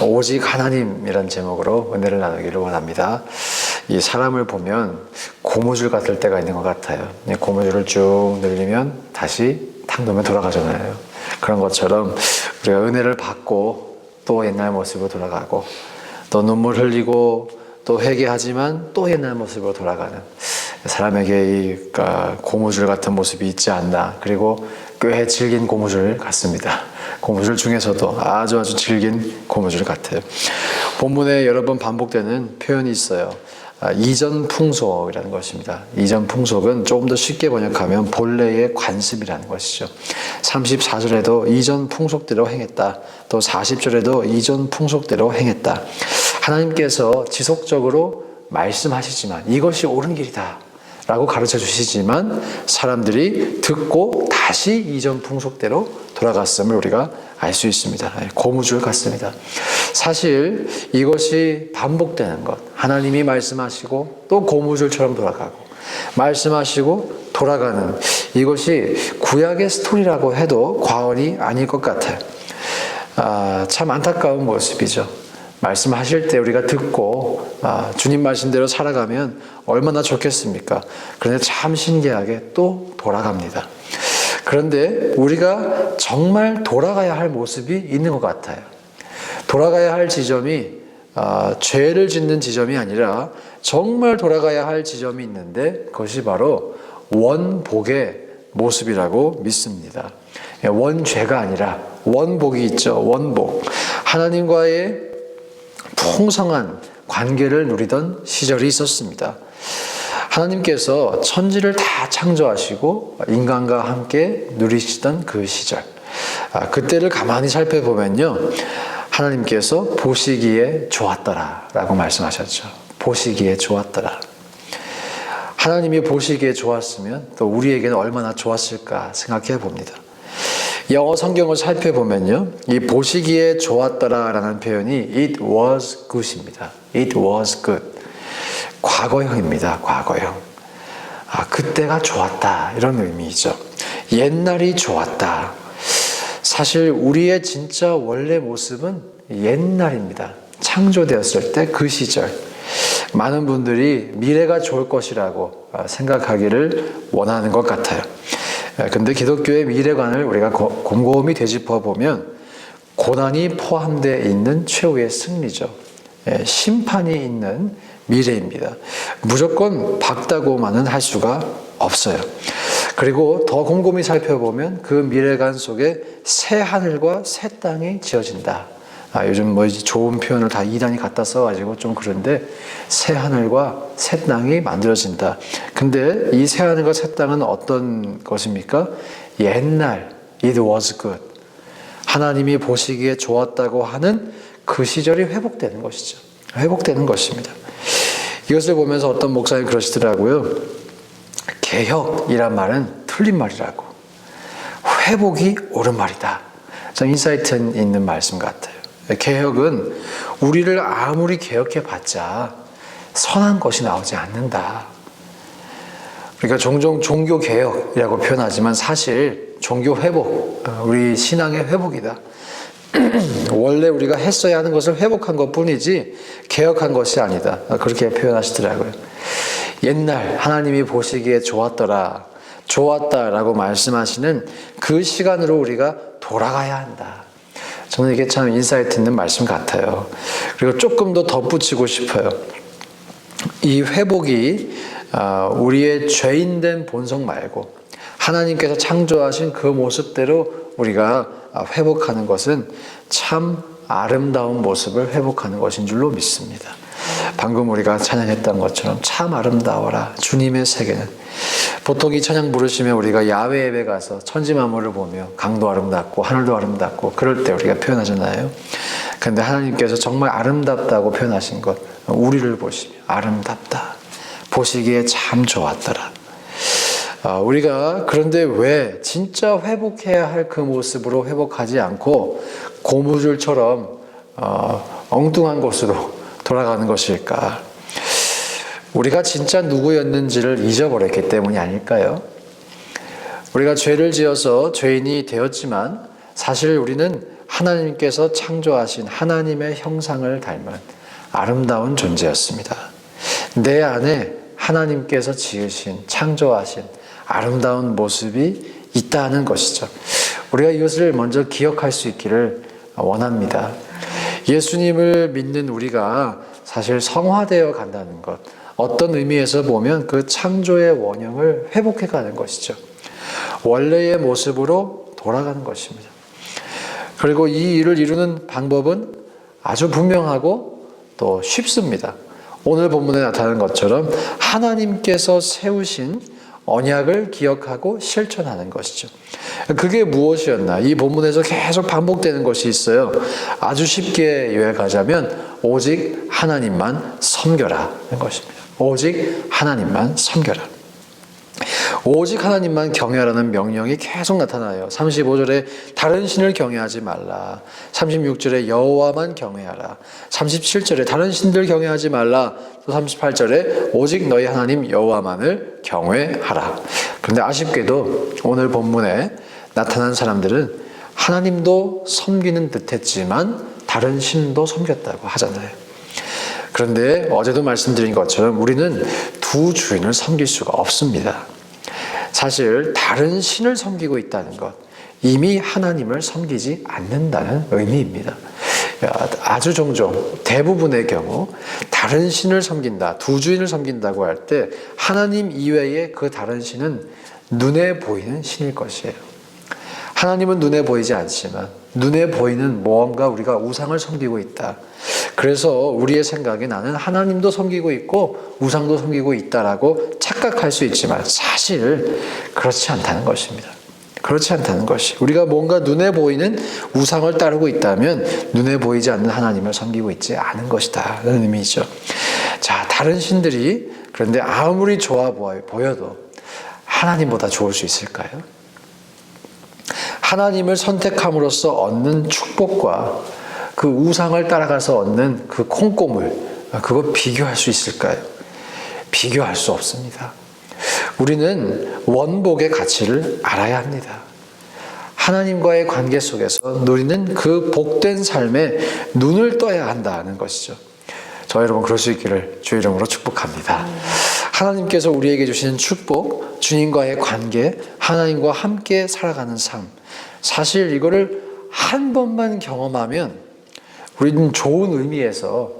오직 하나님이란 제목으로 은혜를 나누기를 원합니다. 이 사람을 보면 고무줄 같을 때가 있는 것 같아요. 고무줄을 쭉 늘리면 다시 탁 놓으면 돌아가잖아요. 그런 것처럼 우리가 은혜를 받고 또 옛날 모습으로 돌아가고, 또 눈물 흘리고 또 회개하지만 또 옛날 모습으로 돌아가는 사람에게 이 고무줄 같은 모습이 있지 않나. 그리고 꽤 질긴 고무줄 같습니다. 고무줄 중에서도 아주 질긴 고무줄 같아요. 본문에 여러 번 반복되는 표현이 있어요. 이전 풍속이라는 것입니다. 이전 풍속은 조금 더 쉽게 번역하면 본래의 관습이라는 것이죠. 34절에도 이전 풍속대로 행했다. 또 40절에도 이전 풍속대로 행했다. 하나님께서 지속적으로 말씀하시지만 이것이 옳은 길이다 라고 가르쳐 주시지만 사람들이 듣고 다시 이전 풍속대로 돌아갔음을 우리가 알 수 있습니다. 고무줄 같습니다. 사실 이것이 반복되는 것, 하나님이 말씀하시고 또 고무줄처럼 돌아가고 말씀하시고 돌아가는, 이것이 구약의 스토리라고 해도 과언이 아닐 것 같아요. 참 안타까운 모습이죠. 말씀하실 때 우리가 듣고 주님 말씀대로 살아가면 얼마나 좋겠습니까? 그런데 참 신기하게 또 돌아갑니다. 그런데 우리가 정말 돌아가야 할 모습이 있는 것 같아요. 돌아가야 할 지점이 죄를 짓는 지점이 아니라 정말 돌아가야 할 지점이 있는데 그것이 바로 원복의 모습이라고 믿습니다. 원죄가 아니라 원복이 있죠. 원복. 하나님과의 풍성한 관계를 누리던 시절이 있었습니다. 하나님께서 천지를 다 창조하시고 인간과 함께 누리시던 그 시절, 그때를 가만히 살펴보면요, 하나님께서 보시기에 좋았더라 라고 말씀하셨죠. 보시기에 좋았더라. 하나님이 보시기에 좋았으면 또 우리에게는 얼마나 좋았을까 생각해 봅니다. 영어 성경을 살펴보면요, 이 보시기에 좋았더라 라는 표현이 it was good입니다. it was good. 과거형입니다. 과거형. 그때가 좋았다 이런 의미이죠. 옛날이 좋았다. 사실 우리의 진짜 원래 모습은 옛날입니다. 창조되었을 때 그 시절. 많은 분들이 미래가 좋을 것이라고 생각하기를 원하는 것 같아요. 근데 기독교의 미래관을 우리가 곰곰이 되짚어 보면 고난이 포함되어 있는 최후의 승리죠. 심판이 있는 미래입니다. 무조건 밝다고만은 할 수가 없어요. 그리고 더 곰곰이 살펴보면 그 미래관 속에 새 하늘과 새 땅이 지어진다. 요즘 좋은 표현을 다 이단이 갖다 써가지고 좀 그런데 새 하늘과 새 땅이 만들어진다. 근데 이 새 하늘과 새 땅은 어떤 것입니까? 옛날 it was good. 하나님이 보시기에 좋았다고 하는 그 시절이 회복되는 것이죠. 회복되는 것입니다. 이것을 보면서 어떤 목사님이 그러시더라고요. 개혁이란 말은 틀린 말이라고. 회복이 옳은 말이다. 좀 인사이트 있는 말씀 같아요. 개혁은 우리를 아무리 개혁해봤자 선한 것이 나오지 않는다. 그러니까 종종 종교개혁이라고 표현하지만 사실 종교회복, 우리 신앙의 회복이다. 원래 우리가 했어야 하는 것을 회복한 것뿐이지 개혁한 것이 아니다. 그렇게 표현하시더라고요. 옛날 하나님이 보시기에 좋았더라, 좋았다라고 말씀하시는 그 시간으로 우리가 돌아가야 한다. 저는 이게 참 인사이트 있는 말씀 같아요. 그리고 조금 더 덧붙이고 싶어요. 이 회복이 우리의 죄인된 본성 말고 하나님께서 창조하신 그 모습대로 우리가 회복하는 것은 참 아름다운 모습을 회복하는 것인 줄로 믿습니다. 방금 우리가 찬양했던 것처럼 참 아름다워라 주님의 세계는. 보통 이 찬양 부르시면 우리가 야외 예배 가서 천지 만물을 보며 강도 아름답고 하늘도 아름답고 그럴 때 우리가 표현하잖아요. 그런데 하나님께서 정말 아름답다고 표현하신 것, 우리를 보시며 아름답다, 보시기에 참 좋았더라. 우리가 그런데 왜 진짜 회복해야 할 그 모습으로 회복하지 않고 고무줄처럼 엉뚱한 곳으로 돌아가는 것일까? 우리가 진짜 누구였는지를 잊어버렸기 때문이 아닐까요? 우리가 죄를 지어서 죄인이 되었지만 사실 우리는 하나님께서 창조하신 하나님의 형상을 닮은 아름다운 존재였습니다. 내 안에 하나님께서 지으신, 창조하신 아름다운 모습이 있다는 것이죠. 우리가 이것을 먼저 기억할 수 있기를 원합니다. 예수님을 믿는 우리가 사실 성화되어 간다는 것, 어떤 의미에서 보면 그 창조의 원형을 회복해 가는 것이죠. 원래의 모습으로 돌아가는 것입니다. 그리고 이 일을 이루는 방법은 아주 분명하고 또 쉽습니다. 오늘 본문에 나타나는 것처럼 하나님께서 세우신 언약을 기억하고 실천하는 것이죠. 그게 무엇이었나? 이 본문에서 계속 반복되는 것이 있어요. 아주 쉽게 요약하자면 오직 하나님만 섬겨라 하는 것입니다. 오직 하나님만 섬겨라. 오직 하나님만 경외하라는 명령이 계속 나타나요. 35절에 다른 신을 경외하지 말라. 36절에 여호와만 경외하라. 37절에 다른 신들 경외하지 말라. 또 38절에 오직 너희 하나님 여호와만을 경외하라. 그런데 아쉽게도 오늘 본문에 나타난 사람들은 하나님도 섬기는 듯했지만 다른 신도 섬겼다고 하잖아요. 그런데 어제도 말씀드린 것처럼 우리는 두 주인을 섬길 수가 없습니다. 사실 다른 신을 섬기고 있다는 것, 이미 하나님을 섬기지 않는다는 의미입니다. 아주 종종 대부분의 경우 다른 신을 섬긴다, 두 주인을 섬긴다고 할 때 하나님 이외의 그 다른 신은 눈에 보이는 신일 것이에요. 하나님은 눈에 보이지 않지만 눈에 보이는 무언가 우리가 우상을 섬기고 있다. 그래서 우리의 생각에 나는 하나님도 섬기고 있고 우상도 섬기고 있다라고 착각할 수 있지만 사실 그렇지 않다는 것입니다. 그렇지 않다는 것이. 우리가 뭔가 눈에 보이는 우상을 따르고 있다면 눈에 보이지 않는 하나님을 섬기고 있지 않은 것이다 라는 의미죠. 자, 다른 신들이 그런데 아무리 좋아 보여도 하나님보다 좋을 수 있을까요? 하나님을 선택함으로써 얻는 축복과 그 우상을 따라가서 얻는 그 콩고물, 그거 비교할 수 있을까요? 비교할 수 없습니다. 우리는 원복의 가치를 알아야 합니다. 하나님과의 관계 속에서 누리는 그 복된 삶에 눈을 떠야 한다는 것이죠. 저 여러분 그럴 수 있기를 주의 이름으로 축복합니다. 하나님께서 우리에게 주시는 축복, 주님과의 관계, 하나님과 함께 살아가는 삶, 사실 이거를 한 번만 경험하면 우리는 좋은 의미에서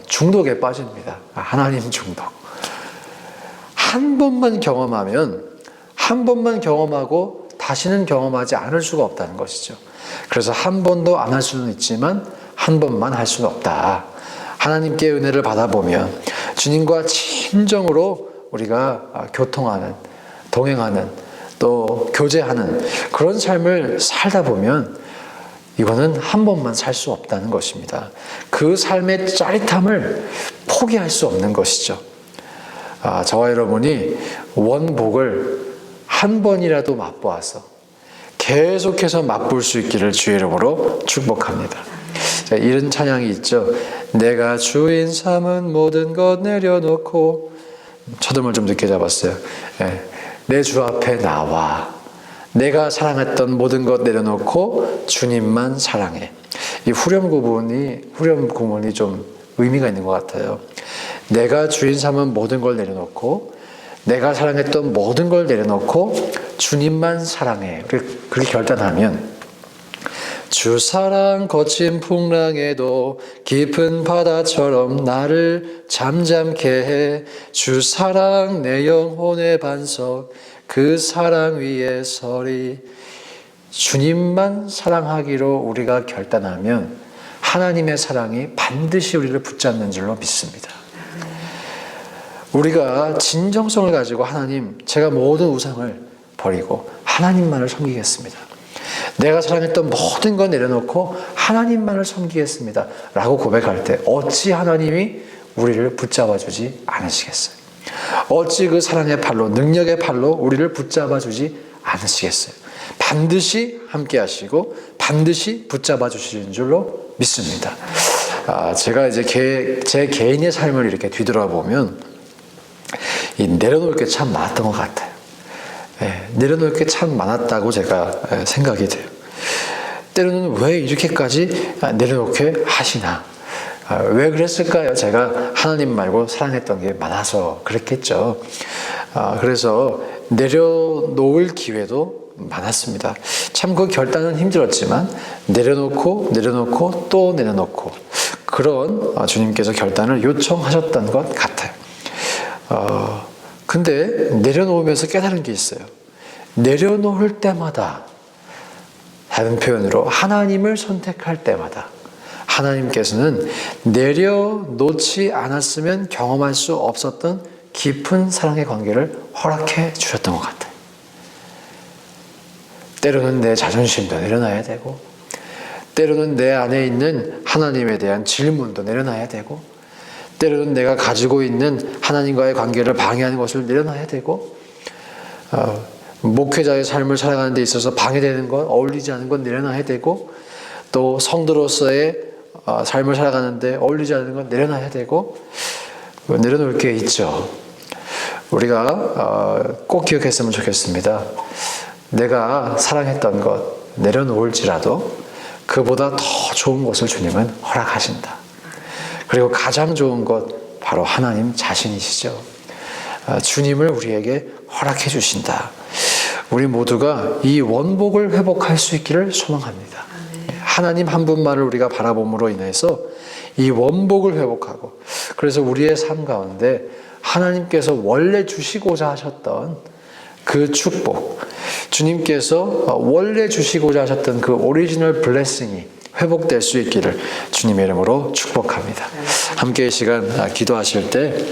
중독에 빠집니다. 하나님 중독. 한 번만 경험하면 한 번만 경험하고 다시는 경험하지 않을 수가 없다는 것이죠. 그래서 한 번도 안 할 수는 있지만 한 번만 할 수는 없다. 하나님께 은혜를 받아보면 주님과 진정으로 우리가 교통하는, 동행하는, 또 교제하는 그런 삶을 살다 보면 이거는 한 번만 살 수 없다는 것입니다. 그 삶의 짜릿함을 포기할 수 없는 것이죠. 저와 여러분이 원복을 한 번이라도 맛보아서 계속해서 맛볼 수 있기를 주의 이름으로 축복합니다. 자, 이런 찬양이 있죠. 내가 주인 삼은 모든 것 내려놓고, 초점을 좀 늦게 잡았어요. 내 주 앞에 나와 내가 사랑했던 모든 것 내려놓고 주님만 사랑해. 이 후렴 구문이 좀 의미가 있는 것 같아요. 내가 주인 삼은 모든 걸 내려놓고 내가 사랑했던 모든 걸 내려놓고 주님만 사랑해. 그렇게 결단하면 주 사랑 거친 풍랑에도 깊은 바다처럼 나를 잠잠케 해. 주 사랑 내 영혼의 반석 그 사랑 위에 서리. 주님만 사랑하기로 우리가 결단하면 하나님의 사랑이 반드시 우리를 붙잡는 줄로 믿습니다. 우리가 진정성을 가지고 하나님, 제가 모든 우상을 버리고 하나님만을 섬기겠습니다. 내가 사랑했던 모든 걸 내려놓고 하나님만을 섬기겠습니다 라고 고백할 때 어찌 하나님이 우리를 붙잡아 주지 않으시겠어요? 어찌 그 사랑의 팔로, 능력의 팔로 우리를 붙잡아 주지 않으시겠어요? 반드시 함께 하시고 반드시 붙잡아 주시는 줄로 믿습니다. 제가 이제 제 개인의 삶을 이렇게 뒤돌아보면 내려놓을 게 참 많았던 것 같아요. 내려놓을 게 참 많았다고 제가 생각이 돼요. 때로는 왜 이렇게까지 내려놓게 하시나? 왜 그랬을까요? 제가 하나님 말고 사랑했던 게 많아서 그랬겠죠. 그래서 내려놓을 기회도 많았습니다. 참 그 결단은 힘들었지만 내려놓고 또 내려놓고 그런 주님께서 결단을 요청하셨던 것 같아요. 근데 내려놓으면서 깨달은 게 있어요. 내려놓을 때마다, 다른 표현으로 하나님을 선택할 때마다 하나님께서는 내려놓지 않았으면 경험할 수 없었던 깊은 사랑의 관계를 허락해 주셨던 것 같아요. 때로는 내 자존심도 내려놔야 되고, 때로는 내 안에 있는 하나님에 대한 질문도 내려놔야 되고, 때로는 내가 가지고 있는 하나님과의 관계를 방해하는 것을 내려놔야 되고, 목회자의 삶을 살아가는 데 있어서 방해되는 것, 어울리지 않은 것 내려놔야 되고, 또 성도로서의 삶을 살아가는데 어울리지 않는 것 내려놔야 되고, 내려놓을 게 있죠. 우리가 꼭 기억했으면 좋겠습니다. 내가 사랑했던 것 내려놓을지라도 그보다 더 좋은 것을 주님은 허락하신다. 그리고 가장 좋은 것 바로 하나님 자신이시죠. 주님을 우리에게 허락해 주신다. 우리 모두가 이 원복을 회복할 수 있기를 소망합니다. 하나님 한 분만을 우리가 바라봄으로 인해서 이 원복을 회복하고, 그래서 우리의 삶 가운데 하나님께서 원래 주시고자 하셨던 그 축복, 주님께서 원래 주시고자 하셨던 그 오리지널 블레싱이 회복될 수 있기를 주님의 이름으로 축복합니다. 함께 이 시간 기도하실 때